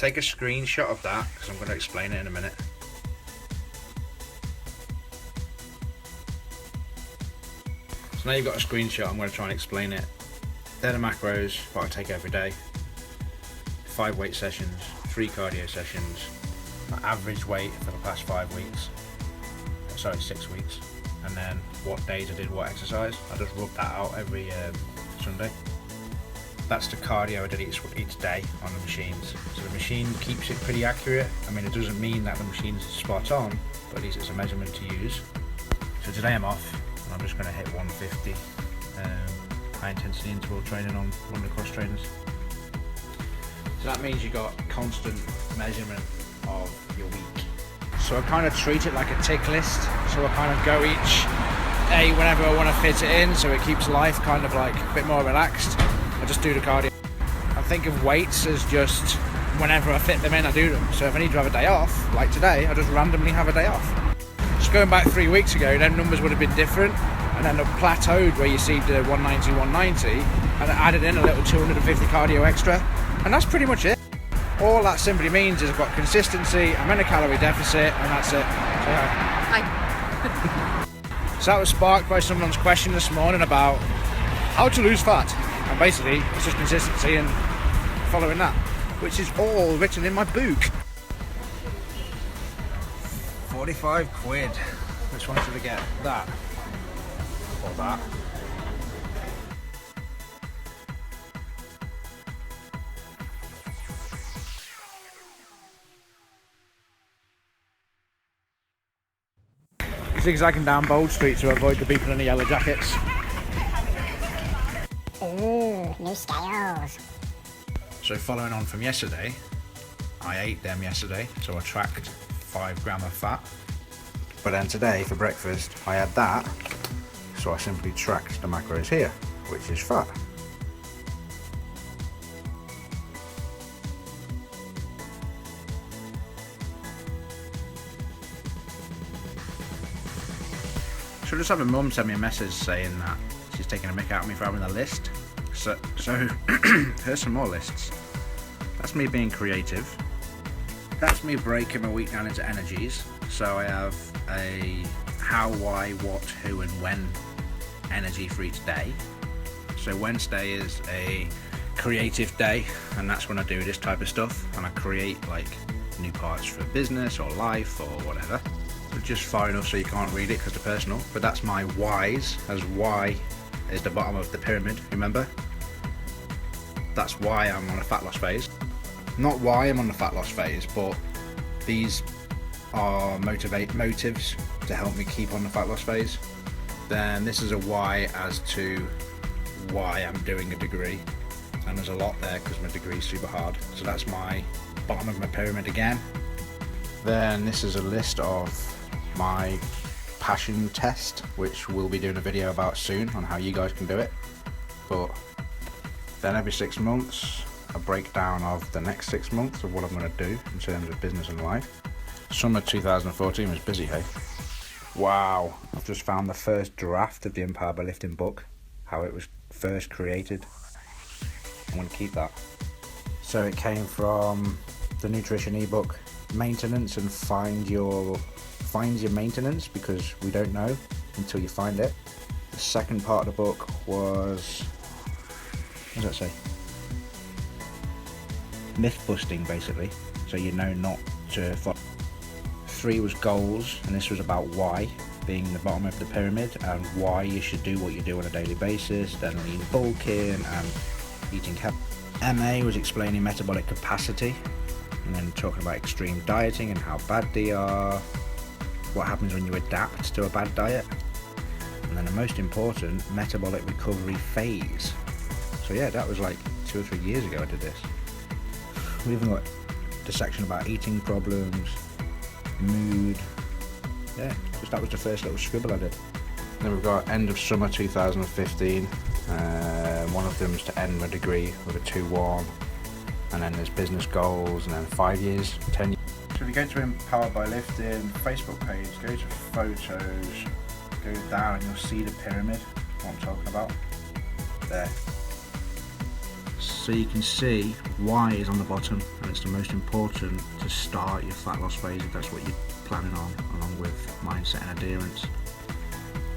take a screenshot of that because I'm going to explain it in a minute. So now you've got a screenshot, I'm going to try and explain it. They're the macros what I take every day. 5 weight sessions, 3 cardio sessions, my average weight for the past 5 weeks. Sorry, 6 weeks. And then what days I did what exercise. I just rub that out every Sunday. That's the cardio I did each day on the machines. So the machine keeps it pretty accurate. I mean, it doesn't mean that the machine's spot on, but at least it's a measurement to use. So today I'm off. I'm just going to hit 150 high intensity interval training on one of the cross trainers. So that means you got constant measurement of your week. So I kind of treat it like a tick list. So I kind of go each day whenever I want to fit it in, so it keeps life kind of like a bit more relaxed. I just do the cardio. I think of weights as just whenever I fit them in, I do them. So if I need to have a day off, like today, I just randomly have a day off. Just going back 3 weeks ago, them numbers would have been different, and then I've plateaued where you see the 190, 190, and I added in a little 250 cardio extra, and that's pretty much it. All that simply means is I've got consistency, I'm in a calorie deficit, and that's it. So, Hi. So that was sparked by someone's question this morning about how to lose fat, and basically it's just consistency and following that, which is all written in my book. 45 quid. Just wanted to get that or that. Zigzagging down Bold Street to avoid the people in the yellow jackets. Ooh, new scales. So following on from yesterday, I ate them yesterday, so I tracked 5 grams of fat. But then today for breakfast I had that, so I simply tracked the macros here, which is fat. So just having mum send me a message saying that she's taking a mick out of me for having a list. So here's some more lists. That's me being creative. That's me breaking my week down into energies. So I have a how, why, what, who and when energy for each day. So Wednesday is a creative day, and that's when I do this type of stuff, and I create like new parts for business or life or whatever. But just far enough so you can't read it because they're personal. But that's my whys, as why is the bottom of the pyramid, remember? That's why I'm on a fat loss phase. Not why I'm on the fat loss phase, but these are motives to help me keep on the fat loss phase. Then this is a why as to why I'm doing a degree, and there's a lot there because my degree is super hard. So that's my bottom of my pyramid again. Then this is a list of my passion test, which we'll be doing a video about soon on how you guys can do it. But then every 6 months a breakdown of the next 6 months of what I'm going to do in terms of business and life. Summer 2014 was busy, hey? Wow, I've just found the first draft of the Empowered by Lifting book, how it was first created. I'm going to keep that. So it came from the nutrition ebook, maintenance, and find your maintenance, because we don't know until you find it. The second part of the book was, what does that say? Myth busting, basically, so you know not to follow. 3 was goals, and this was about why, being the bottom of the pyramid, and why you should do what you do on a daily basis. Then lean bulking and eating healthy. MA was explaining metabolic capacity, and then talking about extreme dieting and how bad they are, what happens when you adapt to a bad diet, and then the most important, metabolic recovery phase. So yeah, that was like 2 or 3 years ago I did this. We even got the section about eating problems, mood. Yeah, just that was the first little scribble I did. Then we've got end of summer 2015. One of them is to end my degree with a 2-1, and then there's business goals, and then 5 years, 10 years. So if you go to Empowered by Lifting Facebook page, go to photos, go down and you'll see the pyramid, what I'm talking about. There. so you can see Y is on the bottom, and it's the most important to start your fat loss phase if that's what you're planning on, along with mindset and adherence.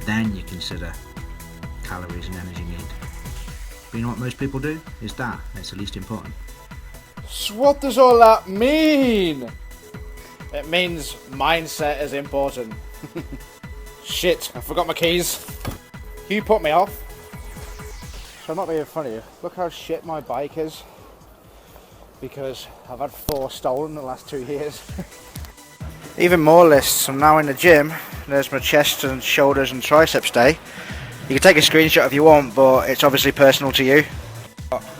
Then you consider calories and energy need. But you know what most people do? Is that, and it's the least important. So what does all that mean? It means mindset is important. Shit, I forgot my keys. You put me off. So I'm not being funny. Look how shit my bike is. Because I've had 4 stolen in the last 2 years. Even more lists. I'm now in the gym. There's my chest and shoulders and triceps day. You can take a screenshot if you want, but it's obviously personal to you.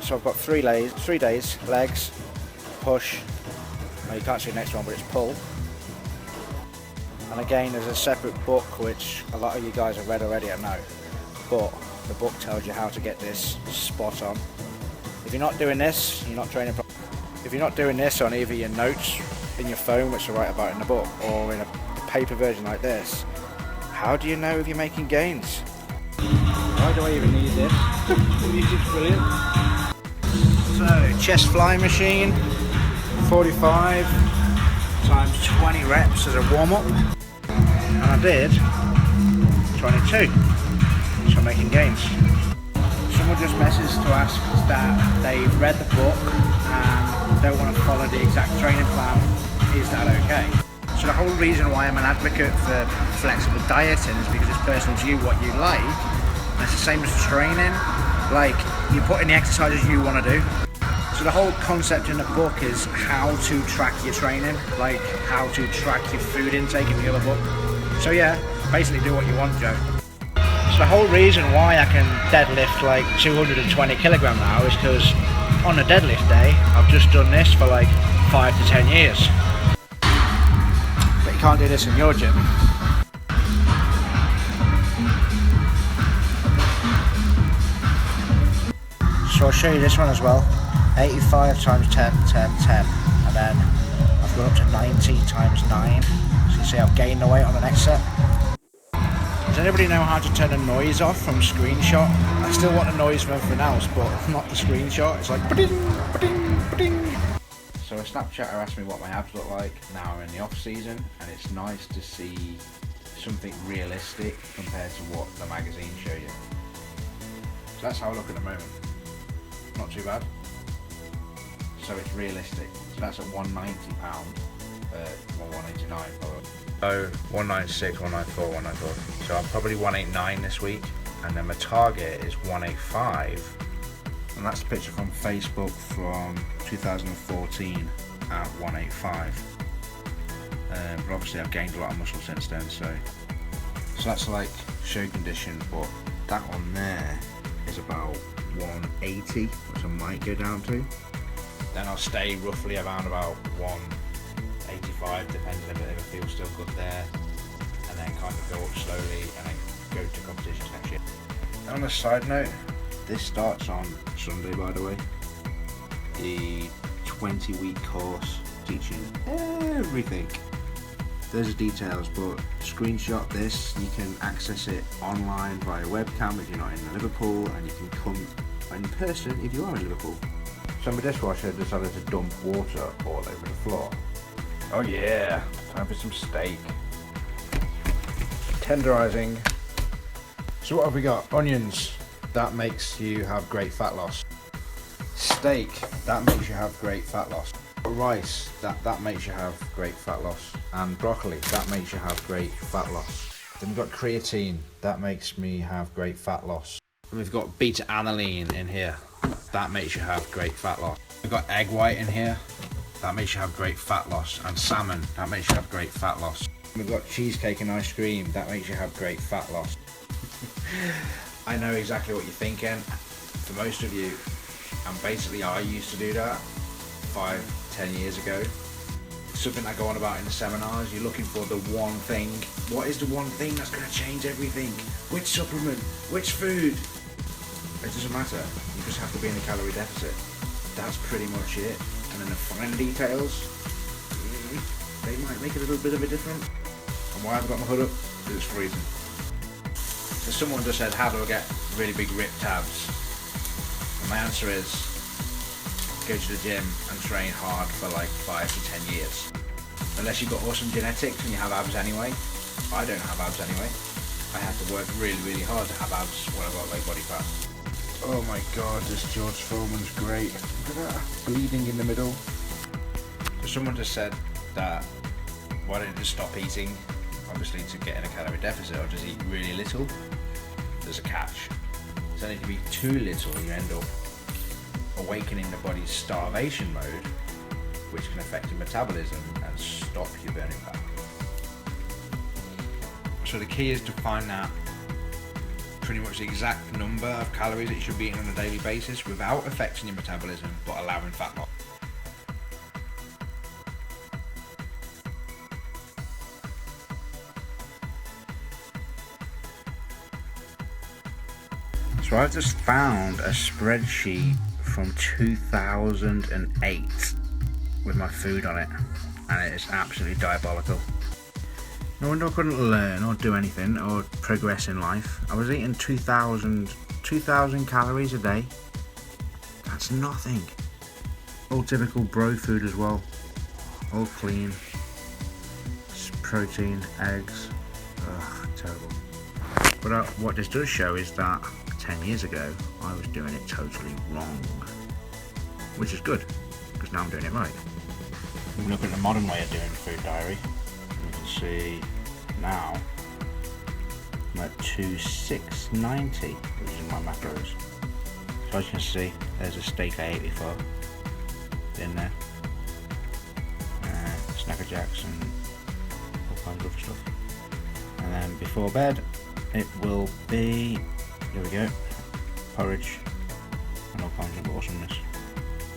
So I've got 3 days, legs, push. Well, you can't see the next one, but it's pull. And again, there's a separate book which a lot of you guys have read already, I know. But the book tells you how to get this spot on. If you're not doing this, you're not training properly. If you're not doing this on either your notes in your phone, which I write about in the book, or in a paper version like this, how do you know if you're making gains? Why do I even need this? The music's brilliant. So, chest fly machine, 45 times 20 reps as a warm-up. And I did 22. So I'm making gains. Someone just messaged to ask that they've read the book and don't want to follow the exact training plan. Is that okay? So the whole reason why I'm an advocate for flexible dieting is because it's personal to you what you like. And it's the same as training. Like, you put in the exercises you want to do. So the whole concept in the book is how to track your training, like how to track your food intake in the other book. So yeah, basically do what you want, Joe. So the whole reason why I can deadlift like 220 kilogram now is because on a deadlift day, I've just done this for like 5 to 10 years. But you can't do this in your gym. So I'll show you this one as well. 85 times 10, 10, 10. And then I've gone up to 90 times 9. So you see I've gained the weight on the next set. Does anybody know how to turn the noise off from screenshot? I still want the noise from everything else, but not the screenshot. It's like ba-ding, ba-ding, ba-ding. So a Snapchatter asked me what my abs look like now in the off season, and it's nice to see something realistic compared to what the magazines show you. So that's how I look at the moment. Not too bad. So it's realistic. So that's at £190, or 189 probably. So 196, 194, 194. So I'm probably 189 this week, and then my target is 185. And that's a picture from Facebook from 2014 at 185. But obviously I've gained a lot of muscle since then, so that's like show condition, but that one there is about 180, which I might go down to. Then I'll stay roughly around about 185, depending if I feel still good there, and then kind of go up slowly and then go to competitions next year. On a side note, this starts on Sunday, by the way. The 20-week course teaching everything. There's the details, but screenshot this. You can access it online via webcam if you're not in Liverpool, and you can come in person if you are in Liverpool. So my dishwasher decided to dump water all over the floor. Oh yeah, time for some steak. Tenderizing. So what have we got? Onions. That makes you have great fat loss. Steak. That makes you have great fat loss. Rice. That makes you have great fat loss. And broccoli. That makes you have great fat loss. Then we've got creatine. That makes me have great fat loss. And we've got beta-alanine in here. That makes you have great fat loss. We've got egg white in here. That makes you have great fat loss. And salmon. That makes you have great fat loss. We've got cheesecake and ice cream. That makes you have great fat loss. I know exactly what you're thinking. For most of you, and basically I used to do that 5-10 years ago. Something I go on about in the seminars. You're looking for the one thing. What is the one thing that's going to change everything? Which supplement? Which food? It doesn't matter. You just have to be in a calorie deficit. That's pretty much it. And then the finer details, they might make it a little bit of a difference. And why I've got my hood up? Because it's freezing. So someone just said, how do I get really big ripped abs? And my answer is, go to the gym and train hard for like 5 to 10 years. Unless you've got awesome genetics and you have abs anyway. I don't have abs anyway. I have to work really, really hard to have abs when I've got low body fat. Oh my god, this George Foreman's great. Look at that, bleeding in the middle. So someone just said that, why don't you just stop eating, obviously to get in a calorie deficit, or just eat really little? There's a catch. So if you eat too little, you end up awakening the body's starvation mode, which can affect your metabolism and stop you burning fat. So the key is to find out pretty much the exact number of calories that you should be eating on a daily basis without affecting your metabolism but allowing fat loss. So I've just found a spreadsheet from 2008 with my food on it, and it is absolutely diabolical. No wonder I couldn't learn or do anything or progress in life. I was eating 2,000 calories a day. That's nothing. All typical bro food as well. All clean. Protein, eggs. Ugh, terrible. But what this does show is that 10 years ago I was doing it totally wrong. Which is good, because now I'm doing it right. We look at the modern way of doing food diary. You can see now I'm at 2690, which is my macros. So as you can see, there's a steak I ate before in there, Snacker Jacks and all kinds of stuff. And then before bed, it will be, here we go, porridge and all kinds of awesomeness.